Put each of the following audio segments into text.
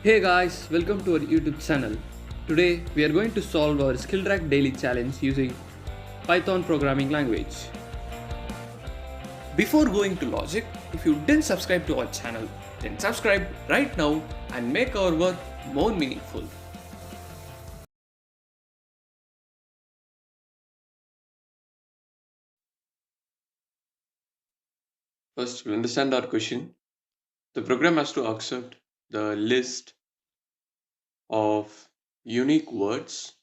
Hey guys, welcome to our YouTube channel. Today we are going to solve our skillrack daily challenge using Python programming language. Before going to logic, if you didn't subscribe to our channel, then subscribe right now and make our work more meaningful. First, we understand our question. The program has to accept the list of unique words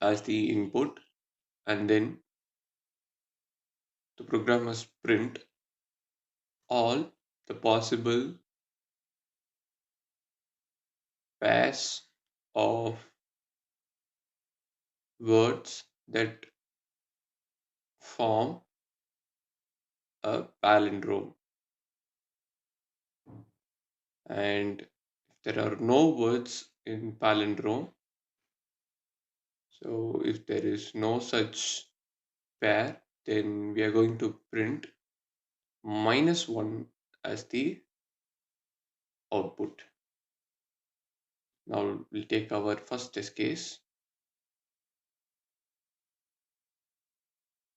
as the input, and then the program must print all the possible pairs of words that form a palindrome. And if there are no words in palindrome, so if there is no such pair, then we are going to print -1 as the output. Now we'll take our first test case.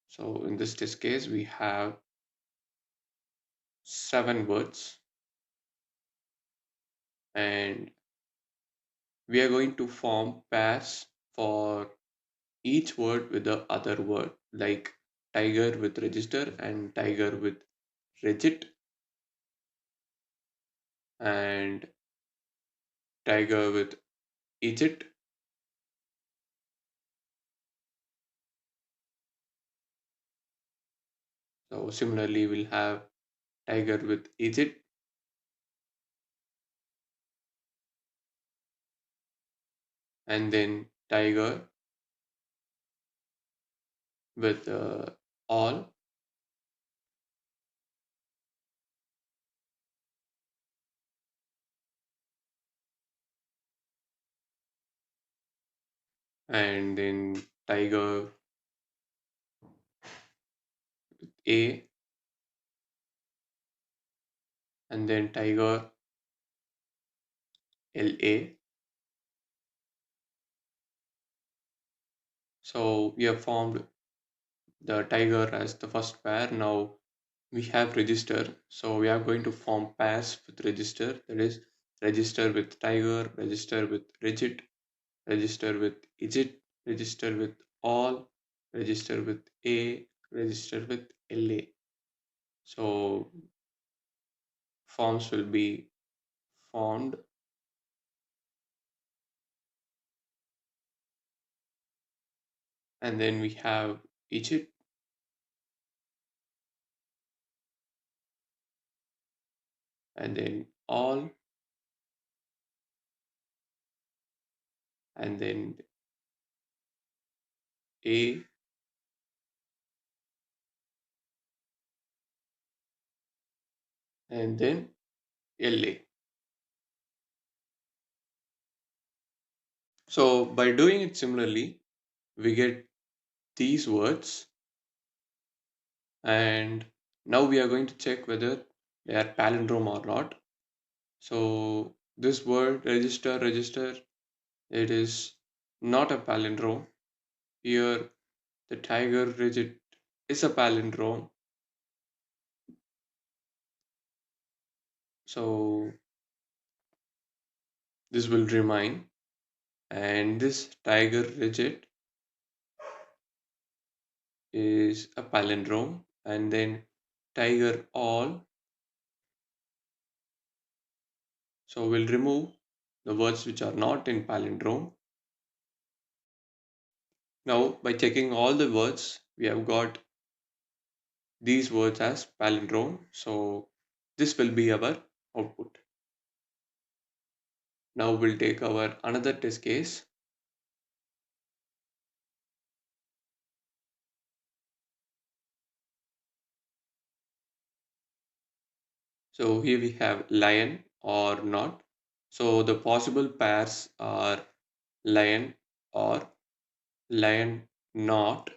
So in this test case, we have 7 words, and we are going to form pairs for each word with the other word, like tiger with register and tiger with rigid and tiger with Egypt. So similarly, we'll have tiger with Egypt and then tiger with all, and then tiger A, and then tiger LA. So we have formed the tiger as the first pair. Now we have register. So we are going to form pairs with register. That is register with tiger, register with rigid, register with Egypt, register with all, register with A, register with LA. So forms will be formed, and then we have Egypt, and then all, and then A, and then LA. So by doing it similarly, we get these words, and now we are going to check whether they are palindrome or not. So this word register, register, it is not a palindrome. Here the tiger rigid is a palindrome. So this will remain, and this tiger rigid is a palindrome, and then tiger all. So we'll remove the words which are not in palindrome. Now by checking all the words, we have got these words as palindrome. So this will be our output. Now we'll take our another test case. So here we have lion or not. So the possible pairs are lion or lion not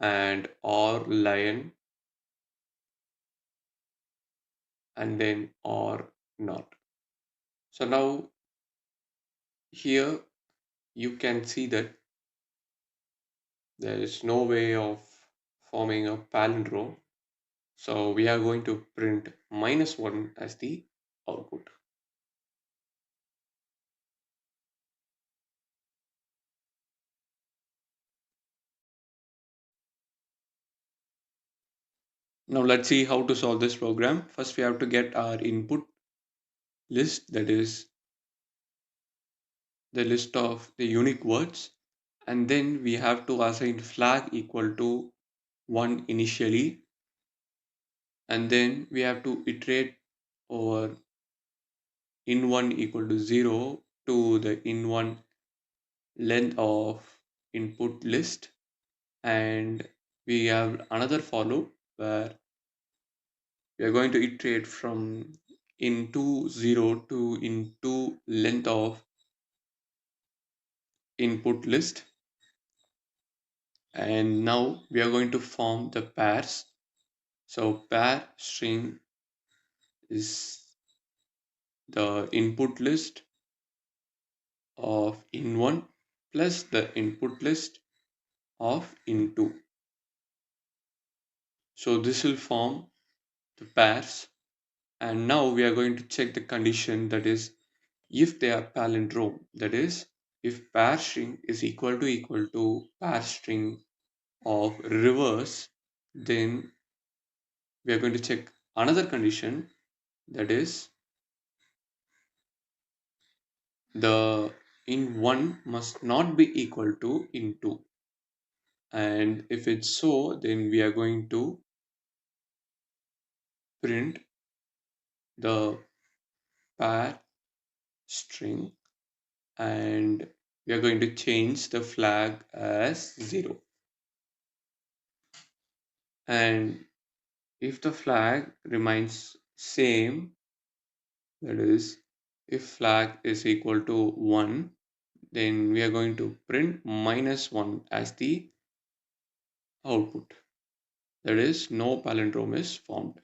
and or lion and then or not. So now here you can see that there is no way of forming a palindrome. So we are going to print -1 as the output. Now let's see how to solve this program. First we have to get our input list, that is the list of the unique words, and then we have to assign flag equal to 1 initially, and then we have to iterate over in1 equal to 0 to the in1 length of input list, and we have another for loop where we are going to iterate from into 0 to into length of input list, and now we are going to form the pairs. So pair string is the input list of in1 plus the input list of in2. So this will form the pairs, and now we are going to check the condition, that is if they are palindrome, that is if pair string is equal to pair string of reverse, then we are going to check another condition, that is the in1 must not be equal to in2, and if it's so, then we are going to print the pair string, and we are going to change the flag as 0, and if the flag remains same, that is if flag is equal to 1, then we are going to print -1 as the output, that is no palindrome is formed.